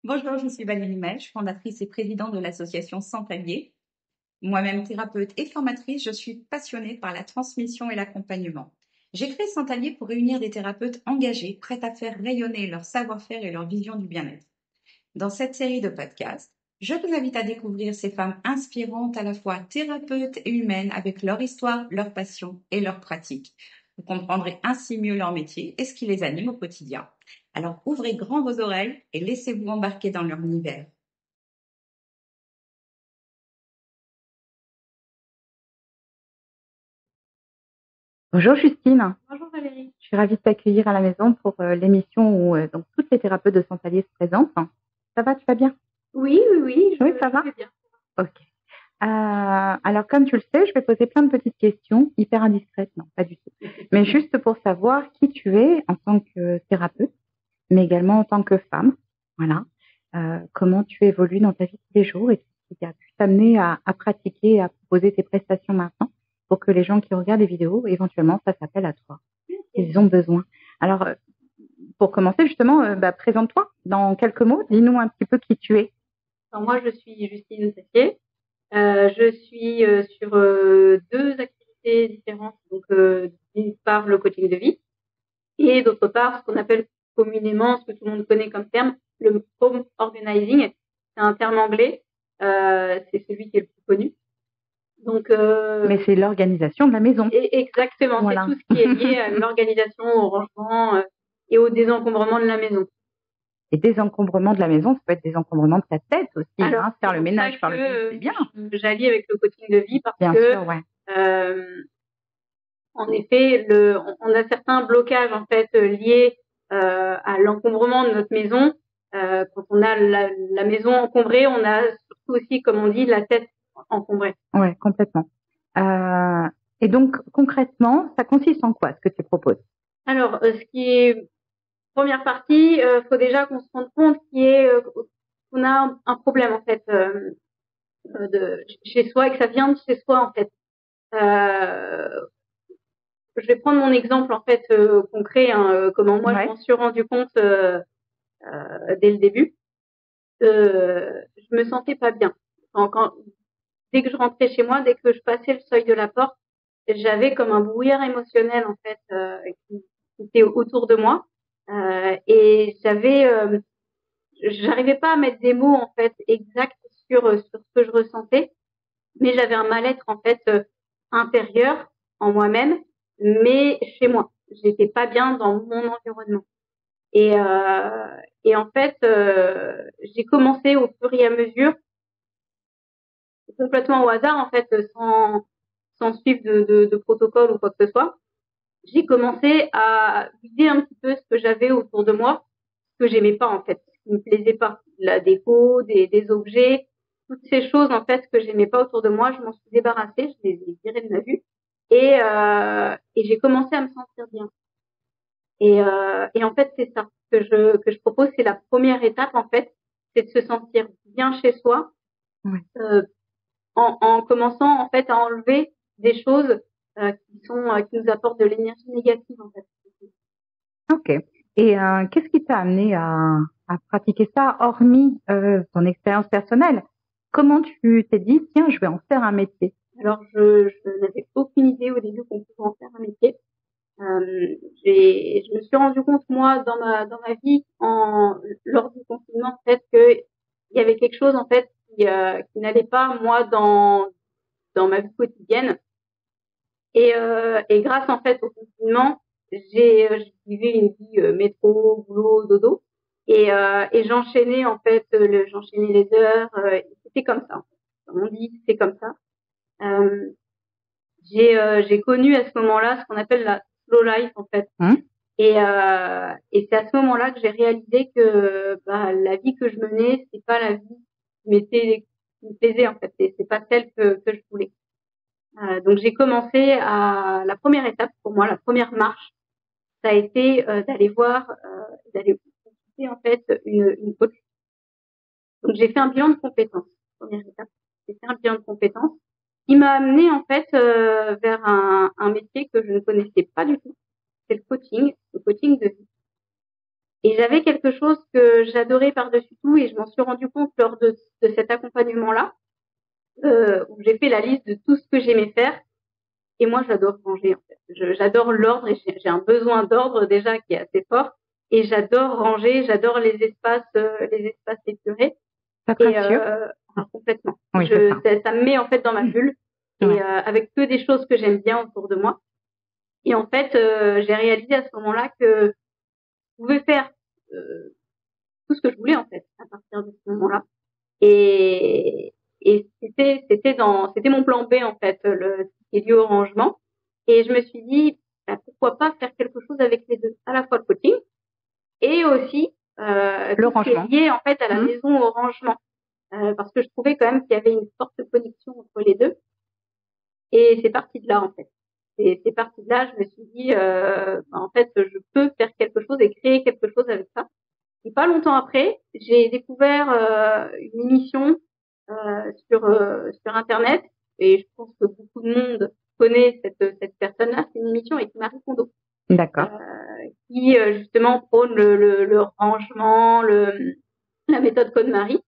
Bonjour, je suis Valérie Melch, fondatrice et présidente de l'association Santalier. Moi-même thérapeute et formatrice, je suis passionnée par la transmission et l'accompagnement. J'ai créé Santalier pour réunir des thérapeutes engagés, prêts à faire rayonner leur savoir-faire et leur vision du bien-être. Dans cette série de podcasts, je vous invite à découvrir ces femmes inspirantes à la fois thérapeutes et humaines avec leur histoire, leur passion et leur pratique. Vous comprendrez ainsi mieux leur métier et ce qui les anime au quotidien. Alors ouvrez grand vos oreilles et laissez-vous embarquer dans leur univers. Bonjour Justine, Bonjour Valérie. je suis ravie de t'accueillir à la maison pour l'émission où donc toutes les thérapeutes de Santalier se présentent. Ça va, tu vas bien? Oui, Ça va? je vais bien. Ok. Alors comme tu le sais, je vais poser plein de petites questions, hyper indiscrètes, non, pas du tout. Mais juste pour savoir qui tu es en tant que thérapeute, mais également en tant que femme. Voilà. Comment tu évolues dans ta vie de tous les jours et ce qui a pu t'amener à pratiquer, à proposer tes prestations maintenant pour que les gens qui regardent les vidéos, éventuellement, ça s'appelle à toi. Ils ont besoin. Alors, pour commencer, justement, présente-toi dans quelques mots. Dis-nous un petit peu qui tu es. Alors, moi, je suis Justine Sassier. Je suis sur deux activités différentes. Donc, d'une part, le coaching de vie et d'autre part, ce qu'on appelle communément, ce que tout le monde connaît comme terme, le home organizing. C'est un terme anglais. C'est celui qui est le plus connu. Donc, mais c'est l'organisation de la maison. Exactement. Voilà. C'est tout ce qui est lié à l'organisation, au rangement et au désencombrement de la maison. Et désencombrement de la maison, ça peut être désencombrement de ta tête aussi. Alors, faire le ménage, faire le vide, c'est bien. J'allie avec le coaching de vie parce bien que, sûr, ouais. En effet, on a certains blocages en fait liés à l'encombrement de notre maison. Quand on a la maison encombrée, on a surtout aussi, comme on dit, la tête encombrée. Ouais, complètement. Et donc concrètement, ça consiste en quoi ce que tu proposes? Alors, ce qui est première partie, faut déjà qu'on se rende compte qu'on a un problème en fait de chez soi et que ça vient de chez soi en fait. Je vais prendre mon exemple en fait concret, comment moi je m'en suis rendu compte dès le début. Je me sentais pas bien. Dès que je rentrais chez moi, dès que je passais le seuil de la porte, j'avais comme un brouillard émotionnel en fait qui était autour de moi et j'arrivais pas à mettre des mots en fait exacts sur ce que je ressentais, mais j'avais un mal-être en fait intérieur en moi-même, mais chez moi. J'étais pas bien dans mon environnement. Et en fait, j'ai commencé au fur et à mesure, complètement au hasard en fait, sans suivre de protocole ou quoi que ce soit. J'ai commencé à vider un petit peu ce que j'avais autour de moi, ce que j'aimais pas en fait, ce qui me plaisait pas, la déco, des objets, toutes ces choses en fait que j'aimais pas autour de moi, je m'en suis débarrassée, je les ai virées de ma vue et j'ai commencé à me sentir bien. Et en fait c'est ça que je propose, c'est la première étape en fait, c'est de se sentir bien chez soi, ouais. En commençant en fait à enlever des choses qui nous apportent de l'énergie négative en fait. Ok. Et qu'est-ce qui t'a amené à pratiquer ça, hormis ton expérience personnelle? Comment tu t'es dit, tiens, je vais en faire un métier? Alors, je n'avais aucune idée au début qu'on pouvait en faire un métier. Je me suis rendu compte, moi, dans ma vie, lors du confinement, en fait, qu'il y avait quelque chose, en fait, qui n'allait pas, moi, dans ma vie quotidienne. Et grâce, en fait, au confinement, je vivais une vie métro, boulot, dodo. Et j'enchaînais, en fait, j'enchaînais les heures. C'était comme ça. Comme on dit, c'est comme ça. J'ai connu à ce moment-là ce qu'on appelle la slow life en fait. Et c'est à ce moment-là que j'ai réalisé que la vie que je menais, c'est pas la vie qui me plaisait en fait. C'est pas celle que je voulais. Donc j'ai commencé la première étape pour moi, la première marche, ça a été d'aller consulter en fait une coach. Donc j'ai fait un bilan de compétences. Première étape, j'ai fait un bilan de compétences qui m'a amené en fait vers un métier que je ne connaissais pas du tout. C'est le coaching de vie. Et j'avais quelque chose que j'adorais par-dessus tout, et je m'en suis rendu compte lors de cet accompagnement-là, où j'ai fait la liste de tout ce que j'aimais faire. Et moi, j'adore ranger, en fait. J'adore l'ordre, et j'ai un besoin d'ordre déjà qui est assez fort. Et j'adore ranger, j'adore les espaces épurés. Ça te rassure complètement. Oui, ça me met en fait dans ma bulle, et avec que des choses que j'aime bien autour de moi. Et en fait, j'ai réalisé à ce moment-là que je pouvais faire tout ce que je voulais en fait à partir de ce moment-là. Et c'était mon plan B en fait, ce qui est lié au rangement. Et je me suis dit, pourquoi pas faire quelque chose avec les deux, à la fois le coaching et aussi le rangement, qui est lié en fait à la maison, au rangement, parce que je trouvais quand même qu'il y avait une forte connexion entre les deux. Et c'est parti de là en fait. C'est parti de là, je me suis dit, en fait, je peux faire quelque chose et créer quelque chose avec ça. Et pas longtemps après, j'ai découvert une émission sur Internet, et je pense que beaucoup de monde connaît cette personne-là. C'est une émission avec Marie Kondo. D'accord. Qui justement prône le rangement, la méthode KonMari.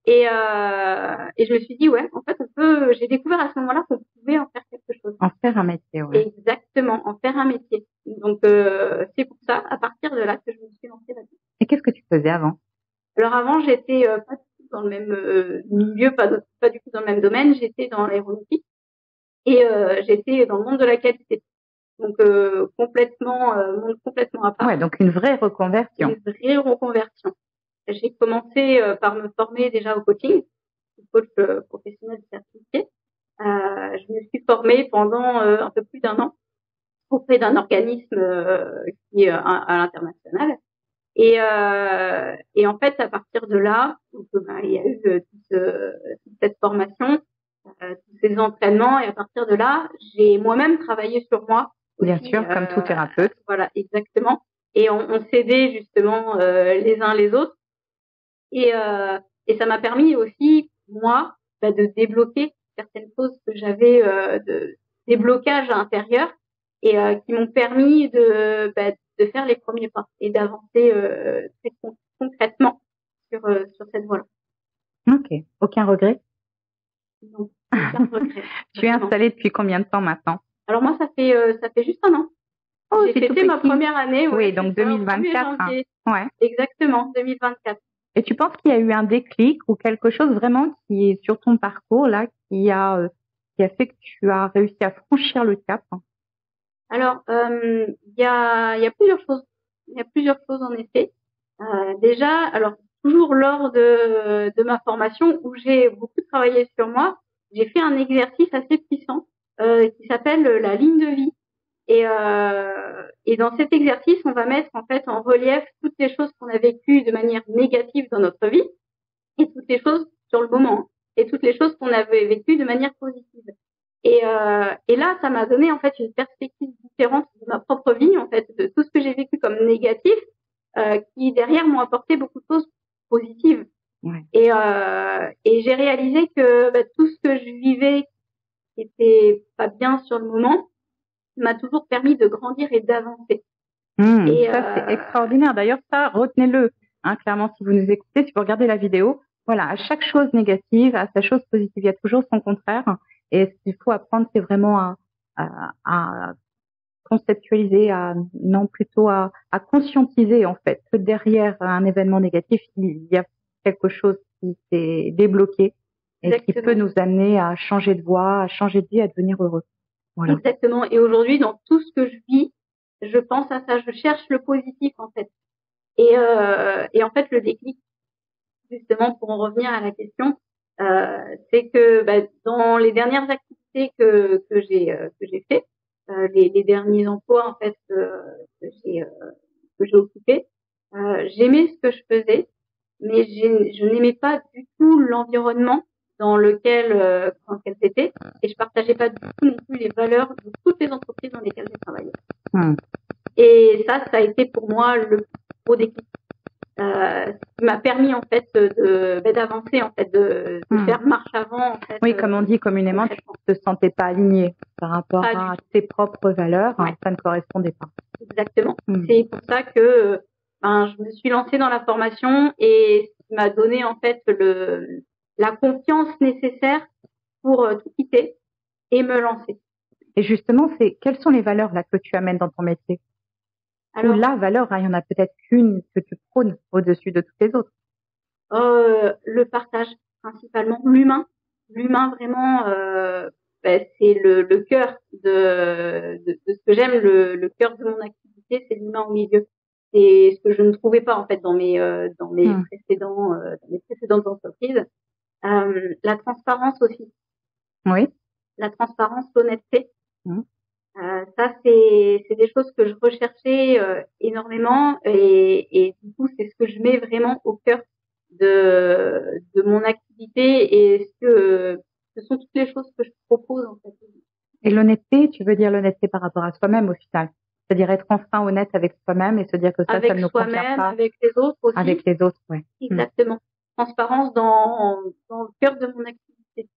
Et je me suis dit, ouais, en fait, j'ai découvert à ce moment-là qu'on pouvait en faire quelque chose. En faire un métier, oui. Exactement, en faire un métier. Donc, c'est pour ça, à partir de là, que je me suis lancée là-dessus. Et qu'est-ce que tu faisais avant? Alors avant, j'étais pas du tout dans le même milieu, pas du tout dans le même domaine. J'étais dans l'aéronautique, et j'étais dans le monde de la qualité. Donc, complètement à part. Ouais, donc une vraie reconversion. Une vraie reconversion. J'ai commencé par me former déjà au coaching, coach professionnel certifié. Je me suis formée pendant un peu plus d'1 an auprès d'un organisme qui est à l'international. Et en fait, à partir de là, donc, il y a eu toute cette formation, tous ces entraînements, et à partir de là, j'ai moi-même travaillé sur moi. Bien sûr, comme tout thérapeute. Voilà, exactement. Et on s'aidait justement les uns les autres. Et ça m'a permis aussi, moi, de débloquer certaines choses que j'avais, des blocages à l'intérieur, et qui m'ont permis de faire les premiers pas et d'avancer très concrètement sur cette voie-là. Ok. Aucun regret? Non, aucun regret. Tu es installée depuis combien de temps maintenant? Alors moi, ça fait juste 1 an. Oh, j'ai fêté ma première année. Oui, donc 2024. Hein. Ouais. Exactement, 2024. Et tu penses qu'il y a eu un déclic ou quelque chose vraiment qui est sur ton parcours là, qui a fait que tu as réussi à franchir le cap? Alors, il y a plusieurs choses. Il y a plusieurs choses en effet. Déjà, alors toujours lors de ma formation où j'ai beaucoup travaillé sur moi, j'ai fait un exercice assez puissant qui s'appelle la ligne de vie. Et dans cet exercice, on va mettre en fait en relief toutes les choses qu'on a vécues de manière négative dans notre vie, et toutes les choses sur le moment, et toutes les choses qu'on avait vécues de manière positive. Et là, ça m'a donné en fait une perspective différente de ma propre vie, en fait, de tout ce que j'ai vécu comme négatif, qui derrière m'ont apporté beaucoup de choses positives. Ouais. Et j'ai réalisé que tout ce que je vivais qui était pas bien sur le moment m'a toujours permis de grandir et d'avancer. Et ça, c'est extraordinaire. D'ailleurs, ça, retenez-le. Hein, clairement, si vous nous écoutez, si vous regardez la vidéo, voilà, à chaque chose négative, à sa chose positive, il y a toujours son contraire. Et ce qu'il faut apprendre, c'est vraiment à conceptualiser, plutôt à conscientiser, en fait, que derrière un événement négatif, il y a quelque chose qui s'est débloqué et Exactement. Qui peut nous amener à changer de voie, à changer de vie, à devenir heureux. Voilà. Exactement. Et aujourd'hui, dans tout ce que je vis, je pense à ça. Je cherche le positif, en fait. Et en fait, le déclic, justement, pour en revenir à la question, c'est que dans les dernières activités que j'ai fait, les derniers emplois en fait que j'ai occupés, j'aimais ce que je faisais, mais je n'aimais pas du tout l'environnement dans lequel c'était, et je partageais pas du tout non plus les valeurs de toutes les entreprises dans lesquelles j'ai travaillé. Et ça a été pour moi le gros déclic. Ce qui m'a permis en fait d'avancer, en fait de faire marche avant, en fait. Oui, comme on dit communément, tu te sentais pas aligné par rapport à tes propres valeurs, ça ne correspondait pas. Exactement. C'est pour ça que je me suis lancée dans la formation et ce qui m'a donné en fait la confiance nécessaire pour tout quitter et me lancer. Et justement, quelles sont les valeurs là que tu amènes dans ton métier? Alors, ou la valeur, il y en a peut-être qu'une que tu prônes au-dessus de toutes les autres. Le partage, principalement l'humain vraiment, c'est le cœur de ce que j'aime, le cœur de mon activité, c'est l'humain au milieu. C'est ce que je ne trouvais pas en fait dans mes précédentes entreprises. La transparence aussi. Oui. La transparence, l'honnêteté. Ça c'est des choses que je recherchais énormément et du coup c'est ce que je mets vraiment au cœur de mon activité et ce sont toutes les choses que je propose en fait. Et l'honnêteté, tu veux dire l'honnêteté par rapport à soi-même au final, c'est-à-dire être enfin honnête avec soi-même et se dire que ça ne nous convient pas. Avec les autres aussi. Avec les autres, ouais. Exactement. Transparence dans le cœur de mon activité.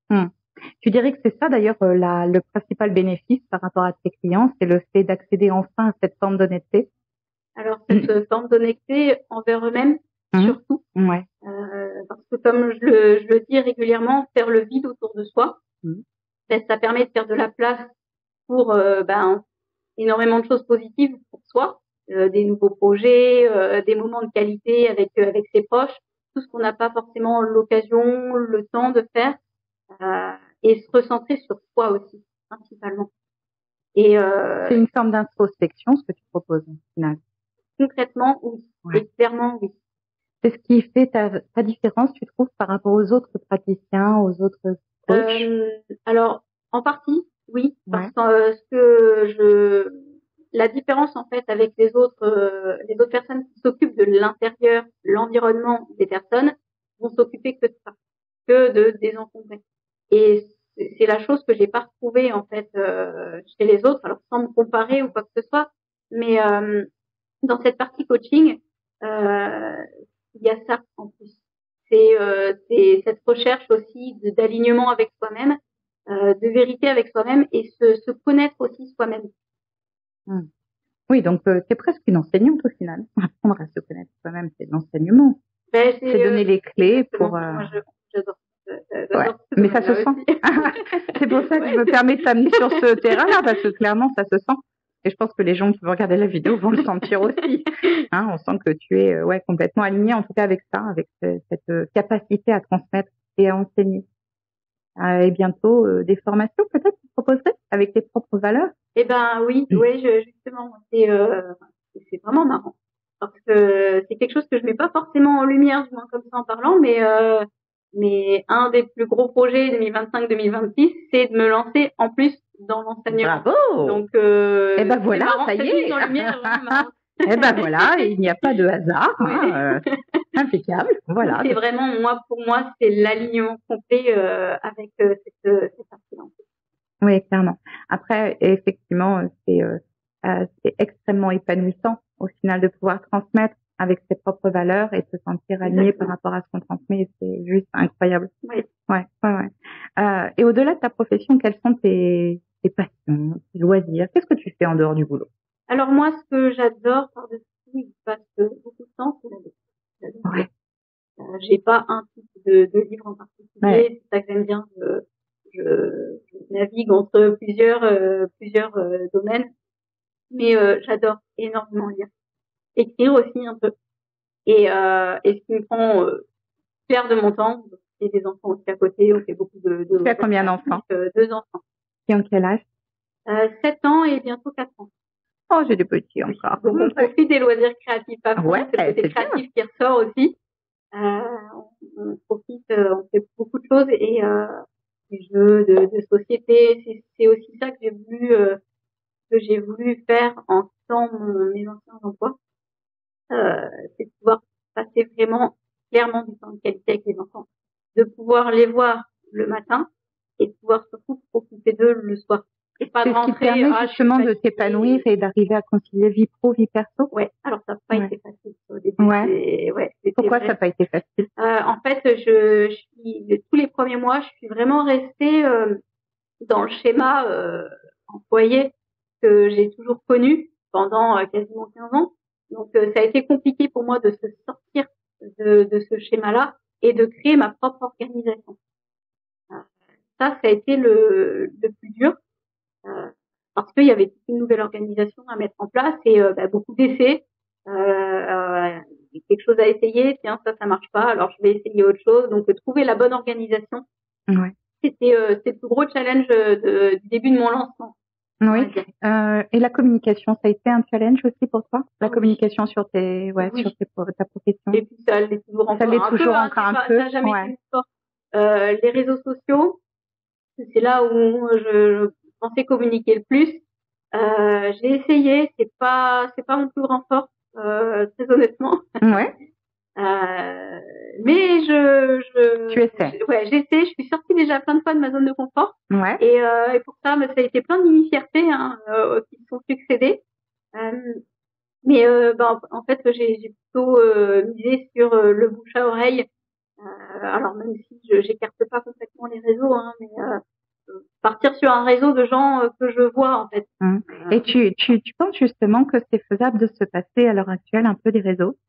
Tu dirais que c'est ça d'ailleurs le principal bénéfice par rapport à tes clients, c'est le fait d'accéder enfin à cette forme d'honnêteté. Alors cette forme d'honnêteté envers eux-mêmes surtout. Ouais. Parce que comme je le dis régulièrement, faire le vide autour de soi, ça permet de faire de la place pour énormément de choses positives pour soi, des nouveaux projets, des moments de qualité avec ses proches, tout ce qu'on n'a pas forcément l'occasion, le temps de faire. Et se recentrer sur soi aussi, principalement. Et c'est une forme d'introspection, ce que tu proposes, au final. Concrètement, oui. Ouais. Et clairement, oui. C'est ce qui fait ta différence, tu trouves, par rapport aux autres praticiens, aux autres coachs? Alors, en partie, oui. Parce que la différence, en fait, avec les autres personnes qui s'occupent de l'intérieur, l'environnement des personnes, vont s'occuper que de ça, que de désencombrer. Et c'est la chose que j'ai pas retrouvée en fait chez les autres, alors sans me comparer ou quoi que ce soit, mais dans cette partie coaching, il y a ça en plus. C'est cette recherche aussi d'alignement avec soi-même, de vérité avec soi-même et se connaître aussi soi-même. Oui, donc c'est presque une enseignante au final. Apprendre à se connaître soi-même, c'est de l'enseignement. C'est donner les clés pour. Moi, j'adore. Ouais, mais ça se sent. C'est pour ça que je me permets de t'amener sur ce terrain-là, parce que clairement, ça se sent. Et je pense que les gens qui vont regarder la vidéo vont le sentir aussi. On sent que tu es complètement aligné, en tout cas avec ça, avec cette capacité à transmettre et à enseigner. Et bientôt, des formations peut-être tu proposerais avec tes propres valeurs? Eh ben oui, justement, c'est vraiment marrant. Parce que c'est quelque chose que je mets pas forcément en lumière, du moins comme ça en parlant, mais un des plus gros projets 2025-2026, c'est de me lancer en plus dans l'enseignement. Bravo! Donc, eh ben voilà, marrant, ça y est. En lumière, eh ben voilà, il n'y a pas de hasard. Impeccable. Voilà. C'est vraiment, pour moi, c'est l'alignement complet avec cette partie-là. Oui, clairement. Après, effectivement, c'est extrêmement épanouissant au final de pouvoir transmettre avec ses propres valeurs et se sentir aligné par rapport à ce qu'on transmet. C'est juste incroyable. Oui. Ouais. Et au-delà de ta profession, quelles sont tes passions, tes loisirs? Qu'est-ce que tu fais en dehors du boulot? Alors moi, ce que j'adore par-dessus, il passe beaucoup de temps, c'est la lecture. Ouais. J'ai pas un type de livre en particulier. Ouais. C'est ça que j'aime bien. Je navigue entre plusieurs domaines, mais j'adore énormément lire, écrire aussi un peu, et ce qui me prend clair de mon temps. J'ai des enfants aussi à côté, on fait beaucoup de tu as combien d'enfants? 2 enfants. Qui ont quel âge? 7 ans et bientôt 4 ans. Oh, j'ai des petits encore. Donc on profite des loisirs créatifs à fond. C'est le côté créatif qui ressort aussi. On profite, on fait beaucoup de choses et des jeux de société, c'est aussi ça que j'ai voulu faire en quittant mes anciens emplois, c'est de pouvoir passer vraiment clairement du temps de qualité avec les enfants, de pouvoir les voir le matin et de pouvoir surtout profiter d'eux le soir. Et pas c'est de rentrer, ce qui permet justement de t'épanouir et d'arriver à concilier vie pro, vie perso. Ouais, alors ça n'a pas été facile au début. Pourquoi ça n'a pas été facile? En fait, tous les premiers mois, je suis vraiment restée dans le schéma employé que j'ai toujours connu pendant quasiment 15 ans. Donc ça a été compliqué pour moi de se sortir de ce schéma-là et de créer ma propre organisation. Ça a été le plus dur parce qu'il y avait une nouvelle organisation à mettre en place et beaucoup d'essais. Quelque chose à essayer, tiens ça marche pas, alors je vais essayer autre chose. Donc trouver la bonne organisation, c'était le plus gros challenge du début de mon lancement. Oui. Et la communication, ça a été un challenge aussi pour toi? La communication sur ta profession. Et puis ça l'est toujours encore un peu. Ça n'a jamais été fort. Les réseaux sociaux, c'est là où je pensais communiquer le plus. J'ai essayé, c'est pas mon plus grand fort, très honnêtement. Ouais. Mais tu essaies. J'essaie. Je suis sortie déjà plein de fois de ma zone de confort. Ouais. Et pour ça, ça a été plein de mini-fiertés qui sont succédées. Mais en fait, j'ai plutôt misé sur le bouche à oreille. Alors même si j'écarte pas complètement les réseaux, mais partir sur un réseau de gens que je vois en fait. Et tu penses justement que c'est faisable de se passer à l'heure actuelle un peu des réseaux?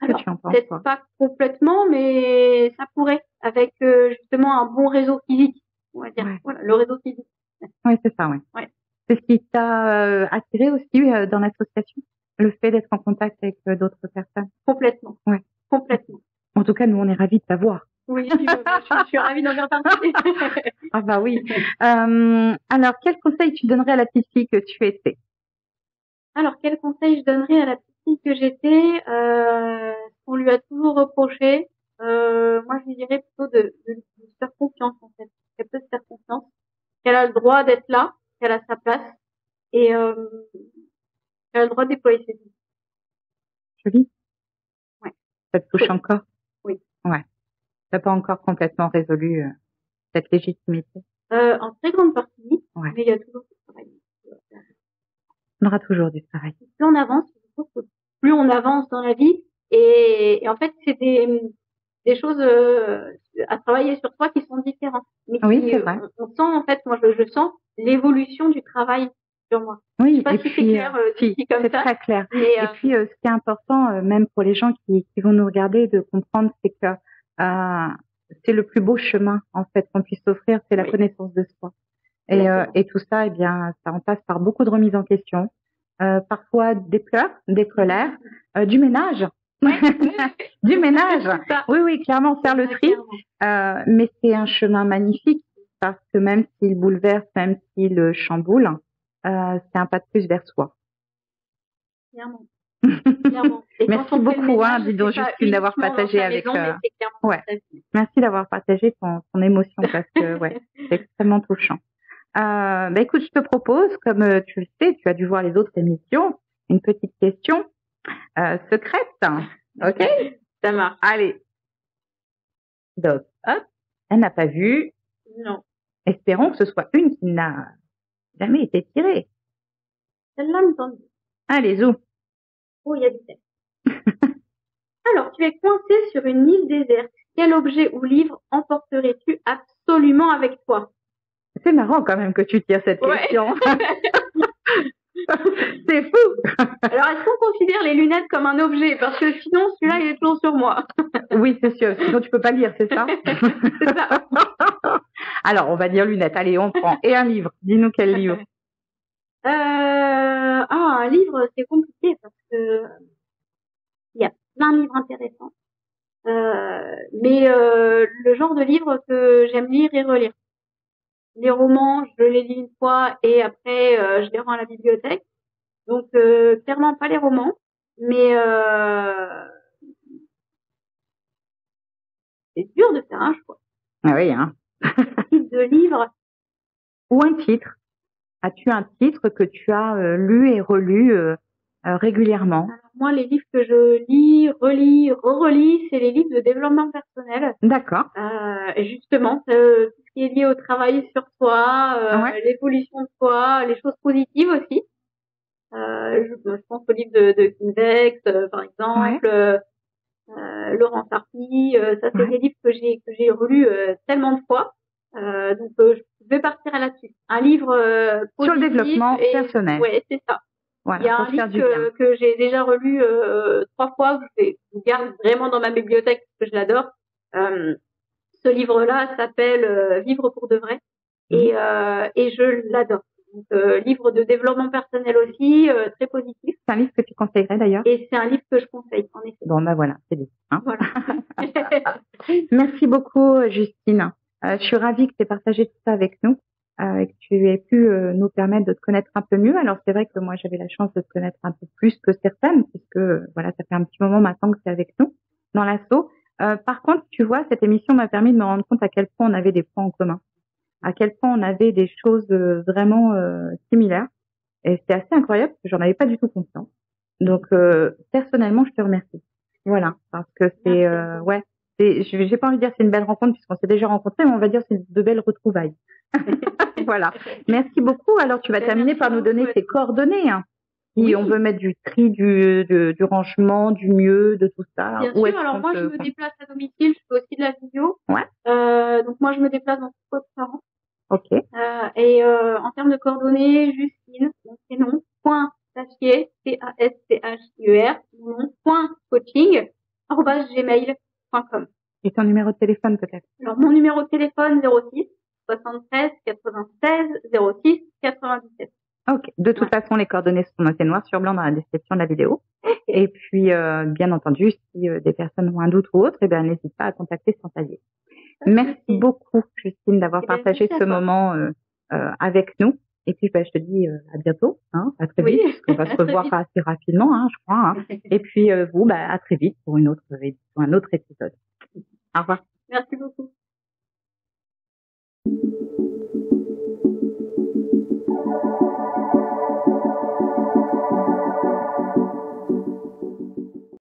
Alors, peut-être pas complètement, mais ça pourrait, avec justement un bon réseau physique, on va dire. Ouais. Voilà, le réseau physique. Oui, c'est ça, ouais. C'est ce qui t'a attiré aussi dans l'association, le fait d'être en contact avec d'autres personnes? Complètement. Ouais. Complètement. En tout cas, nous, on est ravis de t'avoir. Oui, je suis ravie d'en faire partie. Ah bah oui. Alors, quel conseil tu donnerais à la petite fille que tu étais? Alors, quel conseil je donnerais à la petite fille que j'étais? On lui a toujours reproché. Moi, je lui dirais plutôt de se faire confiance, en fait. Qu'elle peut se faire confiance. Qu'elle a le droit d'être là. Qu'elle a sa place. Et qu'elle a le droit de déployer ses vies. Joli. Ouais. Ça te touche encore? Oui. Ouais. T'as pas encore complètement résolu cette légitimité? En très grande partie. Ouais. Mais il y a toujours du travail. On aura toujours du travail. Plus on avance, plus on avance dans la vie. Et en fait, c'est des choses à travailler sur soi qui sont différentes. Mais oui, c'est vrai. On sent, en fait, moi, je sens l'évolution du travail sur moi. Oui, je sais pas si c'est clair, comme c'est ça. très clair. Mais, et puis, ce qui est important, même pour les gens qui vont nous regarder, de comprendre, c'est que c'est le plus beau chemin, en fait, qu'on puisse offrir, c'est la connaissance de soi. Et tout ça, eh bien, ça en passe par beaucoup de remises en question, parfois des pleurs, des colères, du ménage. Du ménage. Oui, clairement, faire le tri. Mais c'est un chemin magnifique parce que même s'il bouleverse, même s'il chamboule, c'est un pas de plus vers soi. Clairement. Merci beaucoup, dis donc, Justine, d'avoir partagé avec. Merci d'avoir partagé ton émotion parce que c'est extrêmement touchant. Écoute, je te propose, comme tu le sais, tu as dû voir les autres émissions, une petite question secrète. Ok? Ça marche. Allez. Donc, hop, elle n'a pas vu. Non. Espérons que ce soit une qui n'a jamais été tirée. Celle-là me tente. Allez, zou. Oh, il y a du texte. Alors, tu es coincé sur une île déserte. Quel objet ou livre emporterais-tu absolument avec toi? C'est marrant quand même que tu tires cette question. C'est fou. Alors, est-ce qu'on considère les lunettes comme un objet? Parce que sinon, celui-là, il est toujours sur moi. Oui, c'est sûr. Sinon, tu peux pas lire, c'est ça? C'est ça. Alors, on va dire lunettes. Allez, on prend. Et un livre. Dis-nous quel livre. Un livre, c'est compliqué parce que il y a plein de livres intéressants. Mais le genre de livre que j'aime lire et relire. Les romans, je les lis une fois et après je les rends à la bibliothèque. Donc clairement pas les romans, mais c'est dur de faire un choix. Ah oui, hein. Type de livre ou un titre. As-tu un titre que tu as lu et relu régulièrement? Alors moi, les livres que je lis, relis, re-relis, c'est les livres de développement personnel. D'accord. Justement, tout ce qui est lié au travail sur soi, l'évolution de soi, les choses positives aussi. Je pense au livre de Kim Vex, par exemple, Laurent Sarpi. Ça, c'est des livres que j'ai relus tellement de fois. Donc, je vais partir là-dessus. Un livre positif sur le développement personnel. Ouais, c'est ça. Voilà, il y a un livre que j'ai déjà relu 3 fois, que je garde vraiment dans ma bibliothèque parce que je l'adore. Ce livre-là s'appelle Vivre pour de vrai et je l'adore. Donc, livre de développement personnel aussi, très positif. C'est un livre que tu conseillerais d'ailleurs? Et c'est un livre que je conseille, en effet. Bon, ben voilà, c'est dit. Hein, voilà. Merci beaucoup, Justine. Je suis ravie que tu aies partagé tout ça avec nous, que tu aies pu nous permettre de te connaître un peu mieux. Alors, c'est vrai que moi, j'avais la chance de te connaître un peu plus que certaines, puisque voilà, ça fait un petit moment maintenant que tu es avec nous dans l'asso. Par contre, tu vois, cette émission m'a permis de me rendre compte à quel point on avait des points en commun, à quel point on avait des choses vraiment similaires. Et c'était assez incroyable parce que j'en avais pas du tout conscience. Donc, personnellement, je te remercie. Voilà, parce que c'est ouais, j'ai pas envie de dire c'est une belle rencontre puisqu'on s'est déjà rencontrés, mais on va dire c'est de belles retrouvailles. Voilà. Merci beaucoup. Alors, tu vas terminer par nous donner tes coordonnées. Hein. Si on veut mettre du tri, du rangement, du mieux, de tout ça. Bien sûr. Alors moi, je me déplace à domicile. Je fais aussi de la vidéo. Ouais. Donc moi, je me déplace dans toute Côte-Saran. Ok. Et en termes de coordonnées, Justine, mon prénom, point Tachier, T-A-S-C-H-I-E-R, mon nom, point coaching, @gmail.com. Et ton numéro de téléphone peut-être? Alors mon numéro de téléphone 06 73 96 06 97. Ok. De toute façon, les coordonnées sont notées noir sur blanc dans la description de la vidéo. Et puis, bien entendu, si des personnes ont un doute ou autre, eh bien, n'hésite pas à contacter Santalier. Merci beaucoup, Justine, d'avoir partagé ce moment avec nous. Et puis, je te dis à bientôt, hein, à très vite, parce qu'on va se revoir assez rapidement, hein, je crois. Hein. Et puis, vous, à très vite pour un autre épisode. Au revoir. Merci beaucoup.